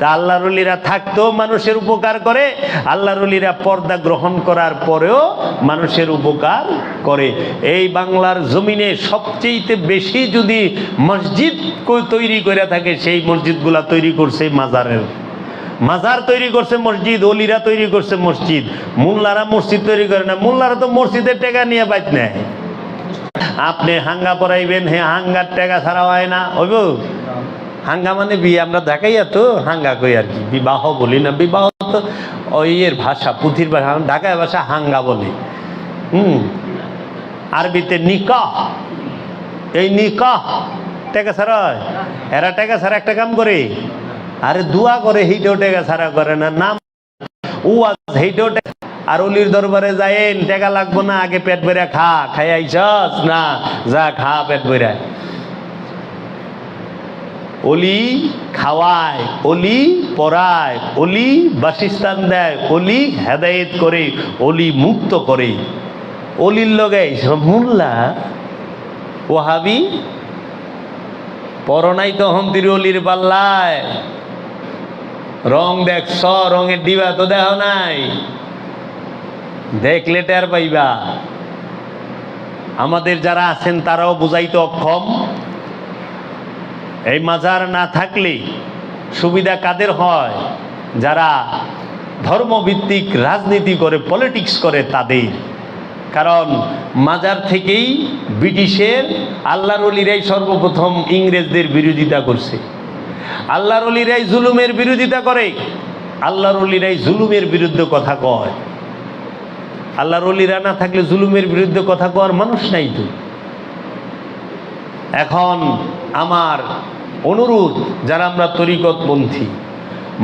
তা আল্লাহর ওলিরা থাকতেও মানুষের উপকার করে, আল্লাহর ওলিরা পর্দা গ্রহণ করার পরেও মানুষের উপকার করে। এই বাংলার জমিনে সবচেয়ে বেশি যদি মসজিদ তৈরি করে থাকে, সেই মসজিদগুলা তৈরি করছে মাজারের। মাজার তৈরি করছে মসজিদ, ওলিরা তৈরি করছে মসজিদ। মোল্লারা মসজিদ তৈরি করে না, মোল্লারা তো মসজিদের টাকা নিয়ে বাইত নেয়। আপনি হাঙ্গা পড়াইবেন, হ্যাঁ হাঙ্গার টাকা ছাড়া হয় না, হইব? হাঙ্গা মানে বিয়ে, আমরা দেখাইয়া তো হাঙ্গা কই আর কি, বিবাহ বলি না। বিবাহ তো ওই এর ভাষা, পুঁথির ভাষা, ঢাকায় ভাষা হাঙ্গা বলি। আরবিতে নিকাহ। এই নিকাহ টাকা ছাড়া হয়? এরা টাকা ছাড়া একটা কাম করে, আরে দোয়া করে, সেইটাও টাকা ছাড়া করে না। নাম ওয়াজ, সেইটাও টাকা। আর অলির দরবারে যাইন, টাকা লাগবো না, আগে পেট ভরে খা, খাই আইছস না, যা খা পেট ভরে। অলি খাওয়ায়, অলি পড়ায়, অলি বাসস্থান দেয়, অলি হেদায়েত করে, অলি মুক্ত করে। অলির লগে মোল্লা ওহাবি পরনাই তো হন্তির অলির পাল্লায়। রং দেখছ, রঙের ডিবা তো দেহ নাই, দেখলে টের পাইবা। আমাদের যারা আছেন তারাও বুঝাইতে অক্ষম। এই মাজার না থাকলে সুবিধা কাদের হয়? যারা ধর্মভিত্তিক রাজনীতি করে, পলিটিক্স করে তাদের। কারণ মাজার থেকেই ব্রিটিশের আল্লাহর ওলিরাই সর্বপ্রথম ইংরেজদের বিরোধিতা করছে। আল্লাহর ওলিরাই জুলুমের বিরোধিতা করে, আল্লাহর ওলিরাই জুলুমের বিরুদ্ধে কথা কয়। আল্লাহর ওলিরা না থাকলে জুলুমের বিরুদ্ধে কথা কওয়ার মানুষ নাই তো। এখন আমার অনুরোধ, যারা আমরা তরিকতপন্থী,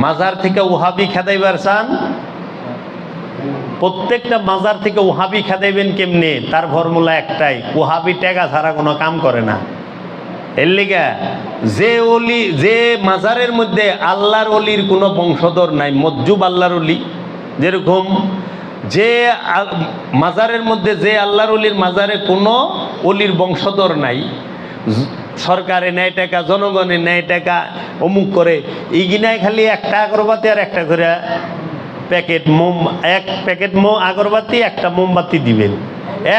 মাজার থেকে ওহাবি খেদাইবার চান, প্রত্যেকটা মাজার থেকে ওহাবি খেদাইবেন কেমনে? তার ফর্মুলা একটাই, ওহাবি টাকা ছাড়া কোনো কাম করে না। এর লিগা যে অলি, যে মাজারের মধ্যে আল্লাহর অলির কোনো বংশধর নাই, মজ্জুব আল্লাহর অলি, যেরকম যে মাজারের মধ্যে যে আল্লাহর অলির মাজারে কোনো অলির বংশধর নাই, সরকারে নেয় টাকা, জনগণে নেয় টাকা, অমুক করে, ইগিনায় খালি একটা আগরবাতি আর একটা করে প্যাকেট মোম, এক প্যাকেট আগরবাতি, একটা মোমবাতি দিবেন,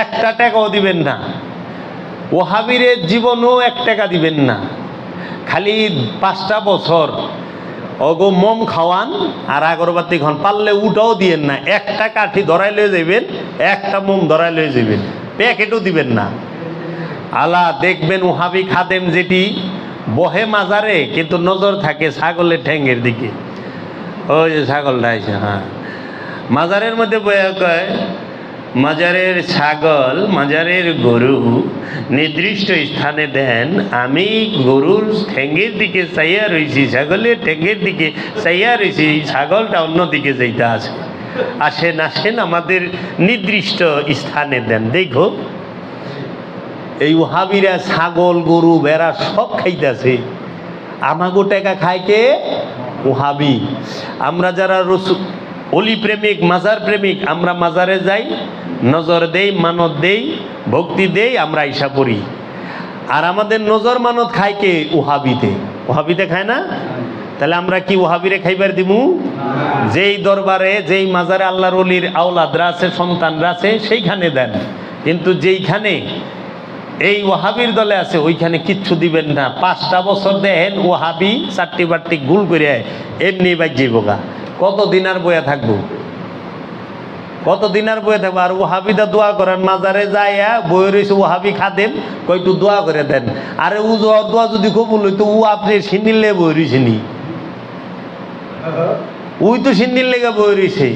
একটা টাকাও দিবেন না। ওহাবিরের জীবনও 1 টাকা দিবেন না। খালি 5টা বছর অগো মোম খাওয়ান আর আগরবাতি খান, পারলে উটাও দিবেন না। একটা কাঠি ধরাই লয়ে যাবেন, একটা মোম ধরাই লয়ে যাবেন, প্যাকেটও দিবেন না। আলা দেখবেন ওহাবি খাদেম যেটি বহে মাজারে, কিন্তু নজর থাকে ছাগলের ঠ্যাঙ্গের দিকে। ওই যে ছাগলটা আছে, হ্যাঁ, মাজারের মধ্যে বয়ে কয়, মাজারের ছাগল, মাজারের গরু নির্দিষ্ট স্থানে দেন, আমি গরুর ঠ্যাঙ্গের দিকে চাইয়া রয়েছি, ছাগলের ঠ্যাঙ্গের দিকে চাইয়া রয়েছি, ছাগলটা অন্যদিকে যাইতে আছে। আসেন আসেন, আমাদের নির্দিষ্ট স্থানে দেন। দেখো এই ওহাবিরা ছাগল, গরু, ভেড়া সব খাইতেছে, আমাগো টাকা খায় কে? ওহাবি। আমরা যারা অলি প্রেমিক, মাজার প্রেমিক, আমরা মাজারে যাই, নজর দেই, মানত দেই, ভক্তি দেই, আমরা ঈশা করি। আর আমাদের নজর মানত খায় কে? ওহাবিতে। ওহাবিতে খায় না? তাহলে আমরা কি ওহাবিরে খাইবার দিমু? যেই দরবারে, যেই মাজারে আল্লাহর অলির আওলাদরা আছে, সন্তানরা আছে, সেইখানে দেন। কিন্তু যেইখানে এই ওহাবির দলে আছে, ওইখানে কিচ্ছু দিবেন না। 5টা বছর দেখেন ওহাবি চারটি বারটি গুল করে এমনি বাজ্যে বোকা। কতদিন আর বয়া থাকবো? কতদিন আর বয়ে থাকবো? আর ওহাবিদা দোয়া করেন, মাজারে যাইয়া বয়ে রয়েছে ওহাবি খাদেন, কয়টু দোয়া করে দেন। আরে ও দোয়া যদি কবুল হইতো, ও আপনি সিন্দিলে বয়ে রয়েছে নি? ওই তো সিন্দির লেগে বয়ে রয়েছে।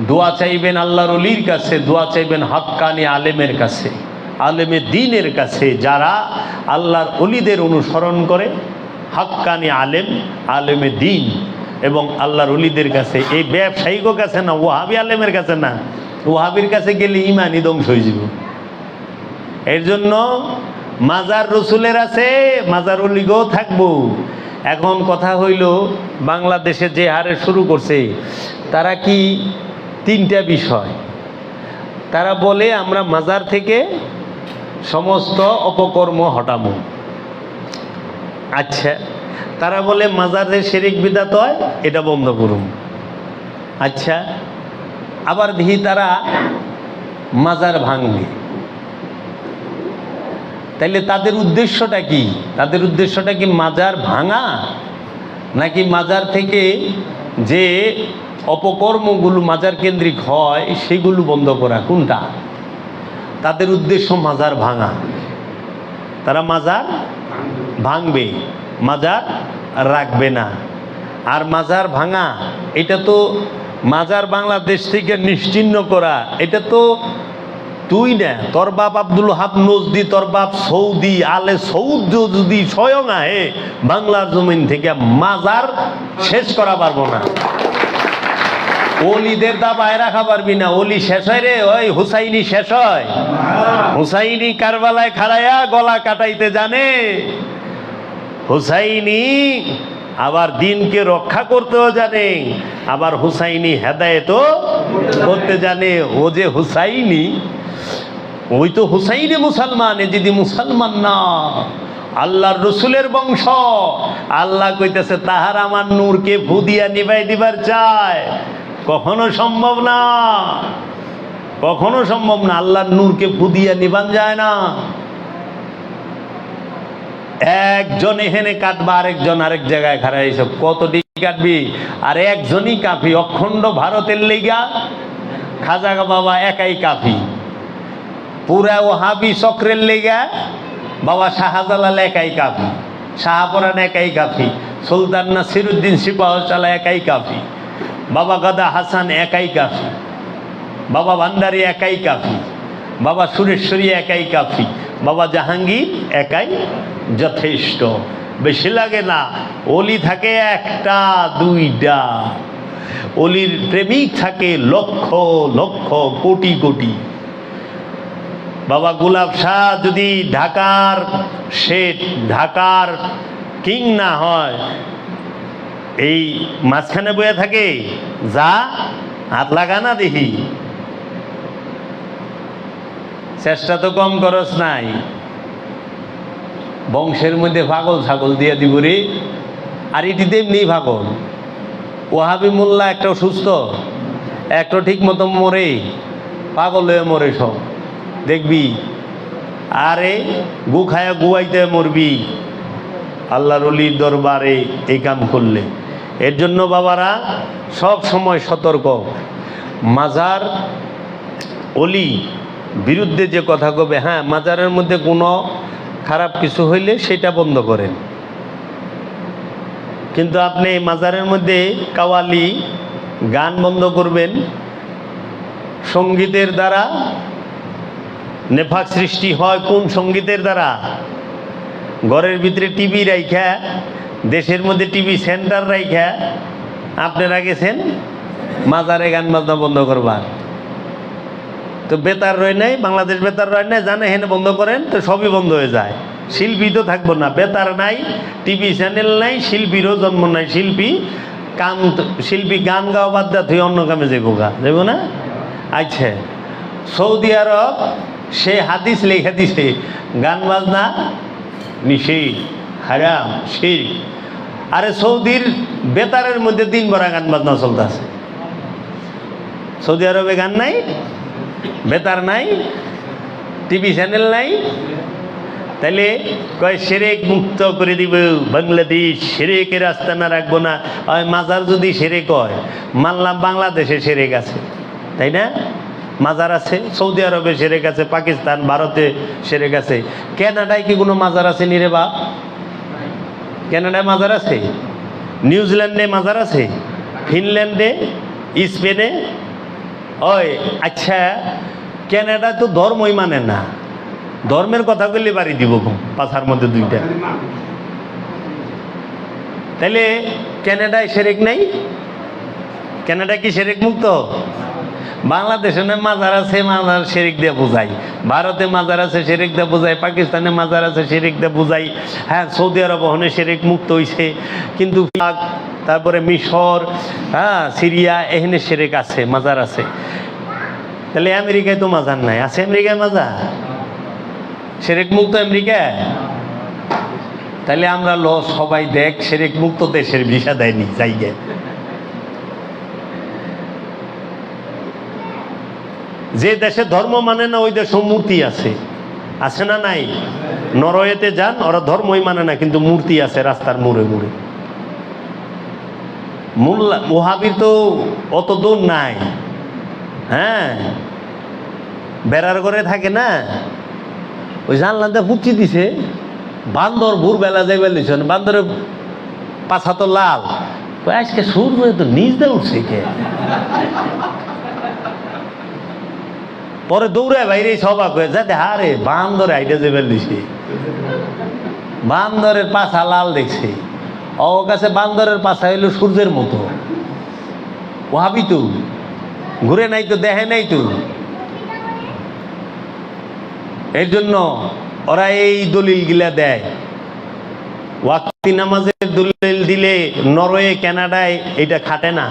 দোয়া চাইবেন আল্লাহর ওলির কাছে, দোয়া চাইবেন হক্কানি আলেমের কাছে, আলেমে দ্বীনের কাছে, যারা আল্লাহর ওলিদের অনুসরণ করে, হক্কানি আলেম, আলেমে দ্বীন এবং আল্লাহর ওলিদের কাছে। এই ব্যবসায়িকও কাছে না, ওহাবি আলেমের কাছে না। ওহাবির কাছে গেলে ইমানই ধ্বংস হয়ে যাব। এর জন্য মাজার রসুলের আছে, মাজার ওলিগও থাকবো। এখন কথা হইল, বাংলাদেশে যে হারে শুরু করছে, তারা কি 3টা বিষয় তারা বলে, আমরা মাজার থেকে সমস্ত অপকর্ম হটাবো। আচ্ছা, তারা বলে মাজারে শিরিক বিদআত হয়, এটা বন্ধ করুন। আচ্ছা, আবার দেখি তারা মাজার ভাঙবে, তাইলে তাদের উদ্দেশ্যটা কি? তাদের উদ্দেশ্যটা কি মাজার ভাঙা, নাকি মাজার থেকে যে অপকর্মগুলো মাজার কেন্দ্রিক হয় সেগুলো বন্ধ করা? কোনটা? তাদের উদ্দেশ্য মাজার ভাঙা। তারা মাজার ভাঙবে, মাজার রাখবে না। আর মাজার ভাঙা, এটা তো মাজার বাংলাদেশ থেকে নিশ্চিহ্ন করা, এটা তো তুই না, তোর বাপ আব্দুল হাব নজদি, তোর বাপ সৌদি আলে সৌদ যদি স্বয়ং আহে বাংলার জমিন থেকে মাজার শেষ করা পারবো না। ওলিদের দাবায় রাখা পারবি না। ওলি শেষ হয় রে, ওই হুসাইনি শেষ হয়। হুসাইনি কারবালায় খাড়াইয়া গলা কাটাইতে জানে। হুসাইনি আবার দিনকে রক্ষা করতেও জানে, আবার হুসাইনি হেদায়েতও করতে জানে। ও যে হুসাইনি, ওই তো হুসাইনি মুসলমান, এ যদি মুসলমান না, আল্লাহর রসুলের বংশ। আল্লাহ কইতেছে তাহার আমার নূরকে ফু দিয়া নিভাই দিবার চায়, কখনো সম্ভব না, কখনো সম্ভব না। আল্লাহর নূরকে ফু দিয়া নিবান যায় না। একজন এখানে কাটবা, আরেকজন আরেক জায়গায় খাড়া, এইসব কত ডিগ্রি কাটবি? আর একজনই কাফি, অখণ্ড ভারতের লেগা খাজা বাবা একাই কাফি। পুরা ওহাবি চক্রের লেগা বাবা শাহজালাল একাই কাফি, শাহপরান একাই কাফি, সুলতান নাসিরুদ্দিন সিপাহশালা একাই কাফি, বাবা গাদা হাসান একাই কাফি, বাবা ভান্ডারী একাই কাফি, বাবা সুরেশ্বরী একাই কাফি, বাবা জাহাঙ্গীর একাই যথেষ্ট। বেশি লাগে না। অলি থাকে একটা দুইটা, অলির প্রেমিক থাকে লক্ষ লক্ষ কোটি কোটি। বাবা গোলাপ শাহ যদি ঢাকার শেঠ, ঢাকার কিং না হয়, এই মাঝখানে বয়ে থাকে, যা হাত লাগা না দেখি। চেষ্টা তো কম খরচ নাই। বংশের মধ্যে পাগল ছাগল দিয়ে দিব রে। আর এটি তেমনি পাগল। ওহাবি মোল্লা একটাও সুস্থ, একটা ঠিক মতো মরে, পাগল হয়ে মরে সব দেখবি। আরে গু খায়া গুয়াইতে মরবি আল্লাহর ওলির দরবারে এই কাম করলে। এর জন্য বাবারা সব সময় সতর্ক। মাজার অলি বিরুদ্ধে যে কথা কবে, হ্যাঁ মাজারের মধ্যে কোনো খারাপ কিছু হইলে সেটা বন্ধ করেন, কিন্তু আপনি মাজারের মধ্যে কাওয়ালি গান বন্ধ করবেন। সঙ্গীতের দ্বারা নেফাক সৃষ্টি হয়। কোন সঙ্গীতের দ্বারা? ঘরের ভিতরে টিভি রাইখা, দেশের মধ্যে টিভি সেন্টার রাইখা আপনারা গেছেন মাজারে গান বাজনা বন্ধ করবার। তো বেতার রয় নাই, বাংলাদেশ বেতার রয় নাই, জানে হেনে বন্ধ করেন তো সবই বন্ধ হয়ে যায়। শিল্পী তো থাকবো না, বেতার নাই, টিভি চ্যানেল নাই, শিল্পীরও জন্ম নাই। শিল্পী গান গাওয়া বাদ দেয়, তুই অন্য কামে যাবো যাবো না। আচ্ছা, সৌদি আরব সে হাদিস লেখা দিছে গান বাজনা নিষেধ, হারাম, শিরক। আরে সৌদির বেতারের মধ্যে দিন ভরা গান বাজনা চলতেছে। সৌদি আরবে গান নাই, বেতার নাই, টিভি চ্যানেল নাই, তাইলে কয় শিরক মুক্ত করে দিব বাংলাদেশ, শিরকের আস্তানা রাখবো না। মাজার যদি শিরক হয়, মানলাম বাংলাদেশে শিরক আছে, তাই না? মাজার আছে, সৌদি আরবে শিরক আছে, পাকিস্তান ভারতে শিরক আছে। কানাডায় কি কোনো মাজার আছে নি রে বাপ? কানাডায় মাজার আছে, নিউজিল্যান্ডে মাজার আছে, ফিনল্যান্ডে, স্পেনে। ওই আচ্ছা, কানাডায় তো ধর্মই মানে না, ধর্মের কথা বললে বাড়ি দিব পাছার মধ্যে দুইটা। তাহলে কানাডায় শিরক নাই? কানাডা কি শিরক মুক্ত? বাংলাদেশে মাজার আছে, মাজার শিরক দিয়ে বোঝাই। ভারতে মাজার আছে, শিরক দিয়ে বোঝাই। পাকিস্তানে মাজার আছে, শিরক দিয়ে বোঝাই। হ্যাঁ, সৌদি আরব ওখানে শিরক মুক্ত হয়েছে, কিন্তু তারপরে মিশর, হ্যাঁ, সিরিয়া, এখানে শিরক আছে, মাজার আছে। তাহলে আমেরিকায় তো মাজার নাই, আছে আমেরিকায় মাজার? শিরক মুক্ত আমেরিকা? তাহলে আমরা সবাই দেখ শিরক মুক্ত দেশের ভিসা দেয়নি জায়গা। যে দেশে ধর্ম মানে না ওই দেশে মূর্তি আছে, আছে না নাই? নরওয়েতে যান, ওরা ধর্মই মানে না কিন্তু মূর্তি আছে রাস্তার মোড়ে মোড়ে। মোল্লা ওহাবির তো অত দূর নাই। হ্যাঁ, বেড়ার ঘরে থাকে না, ওই জানলাতে পুচি দিছে, বান্দর ভোরবেলা যাইবে দিচ্ছেন, বান্দরের পাছা তো লাল, আজকে সূর্য তো নিচ দিয়ে উঠছে কে। পরে দৌড়ায় বাইরে সবাক হয়ে যাতে হারে বান্দরে আইডা যাইবে দিছে, বান্দরের পাছা লাল দেখছে। ও কাছে বান্দরের পাছা হইল সূর্যের মতো। ওহাবি তো ঘুরে নাই তো, দেখে নাই তো। এর জন্য ওরা এই দলিল গিলা দেয়। ওয়াক্তি নামাজের দলিল দিলে নরওয়ে কানাডায় এটা খাটে না।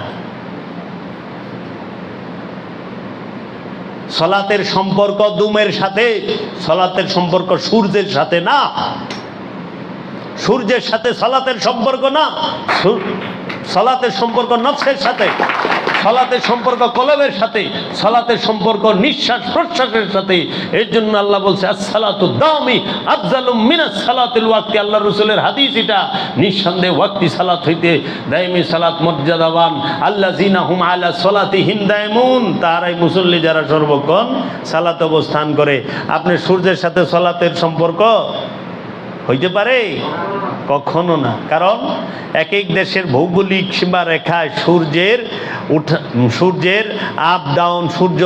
সলাতের সম্পর্ক দুমের সাথে, সলাতের সম্পর্ক সূর্যের সাথে না। সূর্যের সাথে সলাতের সম্পর্ক না, সলাতের সম্পর্ক নফসের সাথে, সলাতের সম্পর্ক কলবের সাথে, সলাতের সম্পর্ক নিঃশ্বাস প্রশ্বাসের সাথে। এর জন্য আল্লাহ বলছে আসসালাতু দামি আফজালুম মিনাস সালাতিল ওয়াক্তি। আল্লাহ রাসূলের হাদিস এটা। নিঃসন্দেহে ওয়াক্তি সালাত হইতে দাইমি সালাত মর্যাদাবান। আল্লাযিনা হুম আলা সালাতিহিম দাইমুন, তারাই মুসল্লি যারা সর্বক্ষণ সালাত অবস্থান করে। আপনি সূর্যের সাথে সলাতের সম্পর্ক হইতে পারে? কখনো না। কারণ এক এক দেশের ভৌগোলিক সীমারেখায় সূর্যের আপ ডাউন, সূর্য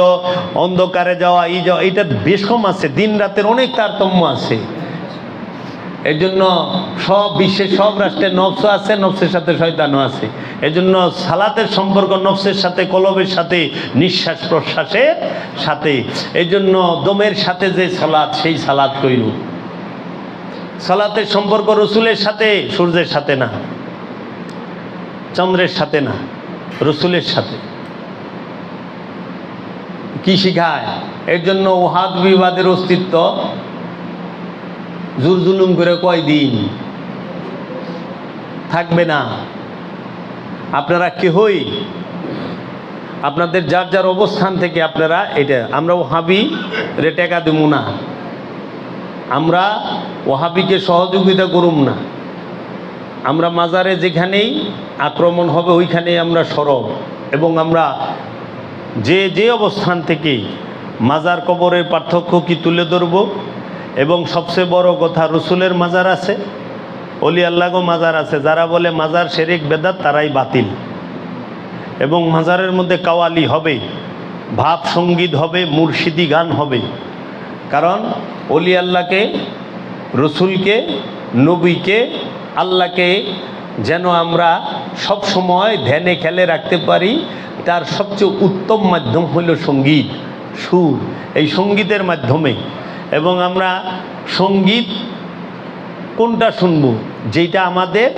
অন্ধকারে যাওয়া, এই যাওয়া, এটার বেশ কম আছে। দিন রাতের অনেক তারতম্য আছে। এর জন্য সব বিশ্বের সব রাষ্ট্রের নফস আছে, নফসের সাথে শয়তানও আছে। এই জন্য সালাতের সম্পর্ক নফসের সাথে, কলবের সাথে, নিঃশ্বাস প্রশ্বাসের সাথে। এই জন্য দমের সাথে যে সালাত, সেই সালাত কইল। সালাতের সম্পর্ক রসুলের সাথে, সূর্যের সাথে না, চন্দ্রের সাথে না, রসুলের সাথে। কি শিখায়? এর জন্য ওহাদ বিবাদের অস্তিত্ব জোর জুলুম করে কয়দিন থাকবে না। আপনারা কেহই আপনাদের যার যার অবস্থান থেকে আপনারা এটা, আমরা ওহাবি রে টেকা দেবো না, আমরা ওহাবিকে সহযোগিতা করুম না। আমরা মাজারে যেখানেই আক্রমণ হবে ওইখানেই আমরা সরব। এবং আমরা যে অবস্থান থেকে মাজার কবরের পার্থক্য কি তুলে ধরব। এবং সবচেয়ে বড় কথা, রসুলের মাজার আছে, অলি আল্লাহও মাজার আছে। যারা বলে মাজার শিরক বেদাত তারাই বাতিল। এবং মাজারের মধ্যে কাওয়ালি হবে, ভাব সঙ্গীত হবে, মুর্শিদি গান হবে। কারণ অলি আল্লাহকে, রসুলকে, নবীকে, আল্লাহকে যেন আমরা সব সময় ধ্যানে খেলে রাখতে পারি, তার সবচেয়ে উত্তম মাধ্যম হলো সঙ্গীত, সুর। এই সঙ্গীতের মাধ্যমে। এবং আমরা সঙ্গীত কোনটা শুনব? যেটা আমাদের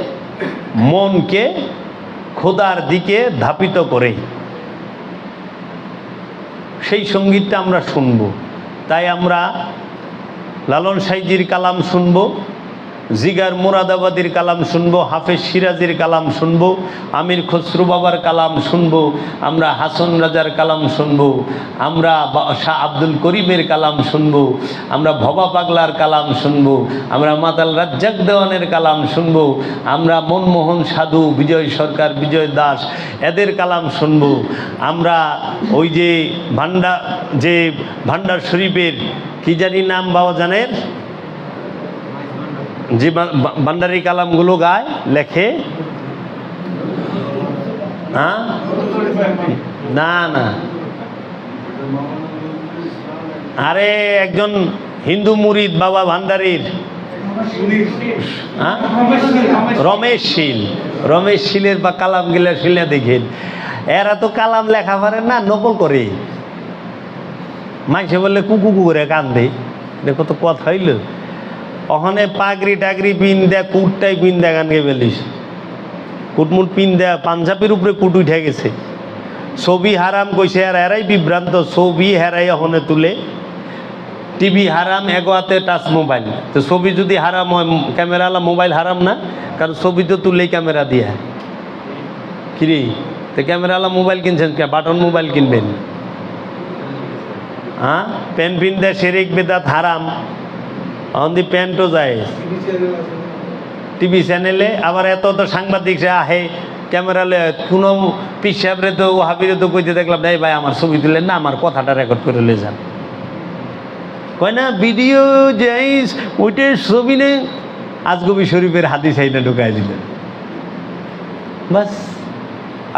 মনকে খোদার দিকে ধাপিত করে, সেই সঙ্গীতটা আমরা শুনব। তাই আমরা লালন সাইজির কালাম শুনব, জিগার মুরাদাবাদীর কালাম শুনব, হাফেজ সিরাজির কালাম শুনব, আমির খসরু বাবার কালাম শুনব, আমরা হাসন রাজার কালাম শুনব, আমরা শাহ আব্দুল করিমের কালাম শুনব, আমরা ভবা পাগলার কালাম শুনব, আমরা মাতাল রাজ্জাক দেওয়ানের কালাম শুনব, আমরা মনমোহন সাধু, বিজয় সরকার, বিজয় দাস, এদের কালাম শুনব। আমরা ওই যে ভান্ডার শরীফের কি জানি নাম বাবা জানেন, যে ভান্ডারি কালামগুলো গায়, লেখে, হ্যাঁ, না না, আরে একজন হিন্দু মুরিদ বাবা ভান্ডারির, হ্যাঁ, রমেশ শীলের বা কালাম গিলা শিলে দেখেন। এরা তো কালাম লেখা পারে না, নকল করে। মাইসে বললে কুকু করে কান্দে, দেখো তো কথা হইল। ওখানে পাগড়ি টাগরি পিন দেয়া, কুটটাই পিন দেয়া, গান গে বেলিস কুটমুট পিন দেয়া, পাঞ্জাবির উপরে কুট উঠে গেছে। ছবি হারাম কইছে, আর এরাই বিভ্রান্ত, ছবি হেরাই ওখানে তুলে টিভি হারাম, এগোয়াতে টাচ মোবাইল। তো ছবি যদি হারাম হয়, ক্যামেরাওয়ালা মোবাইল হারাম না? কারণ ছবি তো তুললেই ক্যামেরা দিয়ে। কিরে, তো ক্যামেরাওয়ালা মোবাইল কিনছেন কে? বাটন মোবাইল কিনবেন? হ্যাঁ, পেন পিন দেয় শিরিক বেদাত হারাম। অন্দি প্যান্টও যায় টিভি চ্যানেলে। আবার এত তো সাংবাদিক সে আহে ক্যামেরালে, কোনো পিসাবরে তো ওহাবিরে তো কইতে দেখলাম, এই ভাই আমার ছবি তুলেন না, আমার কথাটা রেকর্ড করে লে যান। কয় না ভিডিও যাইস ওইটার ছবি নেই, আজগবি শরীফের হাদিস এইটা ঢুকাই দিলেন। বাস,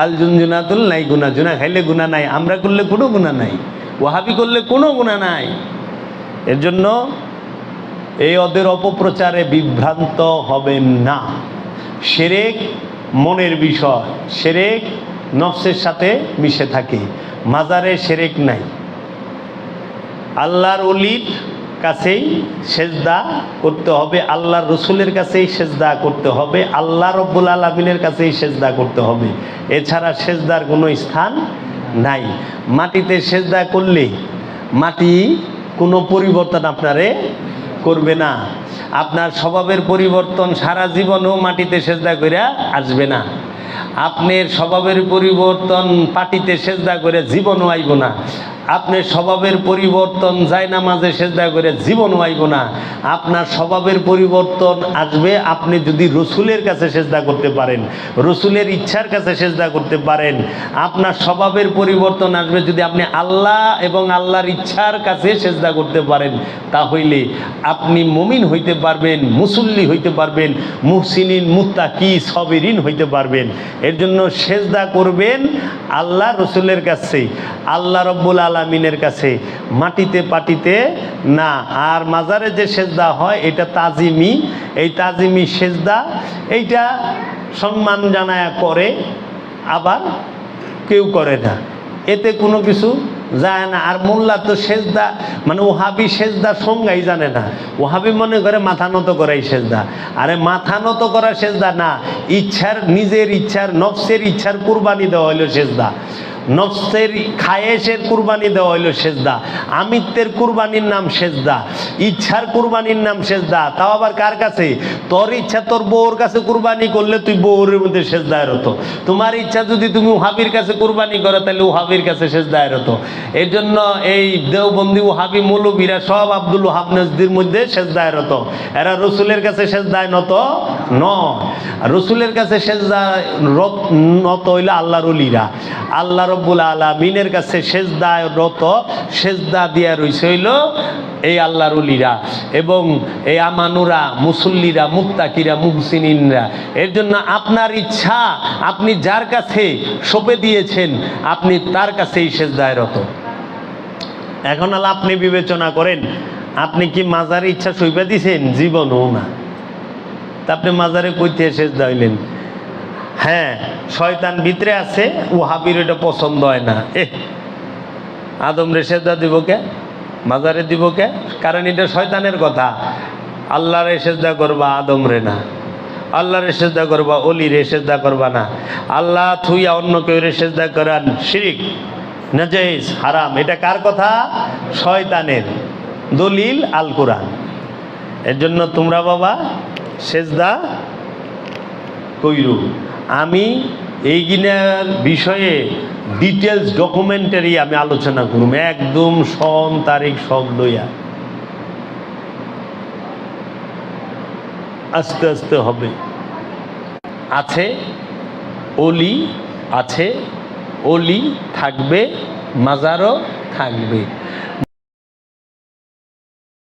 আল জুনজুনাতুল নাই গুনা, জুনা খাইলে গুণা নাই, আমরা করলে কোনো গুণা নাই, ওয়াহাবি করলে কোনো গুণা নাই। এর জন্য এই ওদের অপপ্রচারে বিভ্রান্ত হবেন না। শিরক মনের বিষয়, শিরক নফসের সাথে মিশে থাকে। মাজারে শিরক নাই। আল্লাহর ওলির কাছেই সেজদা করতে হবে, আল্লাহর রসুলের কাছেই সেজদা করতে হবে, আল্লাহ রব্বুল আলামিনের কাছেই সেজদা করতে হবে। এছাড়া সেজদার কোনো স্থান নাই। মাটিতে সেজদা করলে মাটি কোনো পরিবর্তন আপনারে করবে না। আপনার স্বভাবের পরিবর্তন সারা জীবনেও মাটিতে সেজদা করে আসবে না। আপনার স্বভাবের পরিবর্তন পাটিতে সেজদা করে জীবনও আইব না। আপনার স্বভাবের পরিবর্তন জায়নামাজে সেজদা করে জীবনও আইব না। আপনার স্বভাবের পরিবর্তন আসবে আপনি যদি রসুলের কাছে সেজদা করতে পারেন, রসুলের ইচ্ছার কাছে সেজদা করতে পারেন। আপনার স্বভাবের পরিবর্তন আসবে যদি আপনি আল্লাহ এবং আল্লাহর ইচ্ছার কাছে সেজদা করতে পারেন। তাহলে আপনি মুমিন হইতে পারবেন, মুসল্লি হইতে পারবেন, মুহসিনিন মুত্তাকি সাবিরিন হইতে পারবেন। এর জন্য সেজদা করবেন আল্লাহ রসুলের কাছে, আল্লাহ রব্বুল আলামিনের কাছে, মাটিতে পাটিতে না। আর মাজারে যে সেজদা হয় এটা তাজিমি, এই তাজিমি সেজদা এইটা সম্মান জানায়া করে, আবার কেউ করে না, এতে কোনো কিছু যায় না। আর মোল্লা তো সেজদা মানে ওহাবি সেজদা সংজ্ঞাই জানে না। ওহাবি মনে করে মাথা নত করাই সেজদা। আরে মাথা নত করা সেজদা না, ইচ্ছার, নিজের ইচ্ছার, নফসের ইচ্ছার কুরবানি দেওয়া হইল সেজদা। নফসের খায়েশের কুরবানি দেওয়া হইল সেজদা। আমিত্বের কুরবানির নাম সেজদা, ইচ্ছার কুরবানির নাম সেজদা। তাও আবার কার কাছে? তোর ইচ্ছা তোর বউর কাছে কুরবানি করলে তুই বউরের মধ্যে সেজদায় রত। তোমার ইচ্ছা যদি তুমি ওহাবির কাছে কুরবানি করো তাহলে ওহাবির কাছে সেজদায় রত। এর জন্য এই দেওবন্দি ওহাবি মৌলবীরা সব আব্দুল ওহাব নজদির মধ্যে সেজদায় রত। এরা রসুলের কাছে সেজদায় নত নয়। রসুলের কাছে সেজদায় নত হইল আল্লাহর ওলিরা। আল্লাহ রব্বুল আলামিনের কাছে সেজদায় রত, সেজদা দিয়া রইছে হইল এই আল্লাহর ওলিরা এবং এই আমানুরা, মুসল্লিরা, মুত্তাকিরা, মুহসিনিনরা। এর জন্য আপনার ইচ্ছা আপনি যার কাছে সঁপে দিয়েছেন আপনি তার কাছেই সেজদায় রত। এখন আল্লাহ আপনি বিবেচনা করেন, আপনি কি মাজারে ইচ্ছা সইপা দিয়েছেন? জীবনও না। তা আপনি মাজারে কইতে সেজদা হইলেন? হ্যাঁ, শয়তান ভিতরে আছে, ওহাবির এটা পছন্দ হয় না। আদম রে সেজদা দিব কে, মাজারে দিব কে? কারণ এটা শয়তানের কথা। আল্লাহ রে সেজদা করবা, আদম রে না। আল্লাহ রে সেজদা করবা, অলি রে সেজদা করবা না। আল্লাহ থুইয়া অন্য কেউ রে সেজদা করান শিরিক, নাজাইজ, হারাম। এটা কার কথা? শয়তানের। দলিল আল কোরআন। এর জন্য তোমরা বাবা সেজদা কইরু। আমি এইগিনার বিষয়ে ডিটেলস ডকুমেন্টারি আমি আলোচনা করুম, একদম সন তারিখ সব লইয়া। আস্তে আস্তে হবে। আছে অলি, আছে অলি থাকবে, মাজারও থাকবে।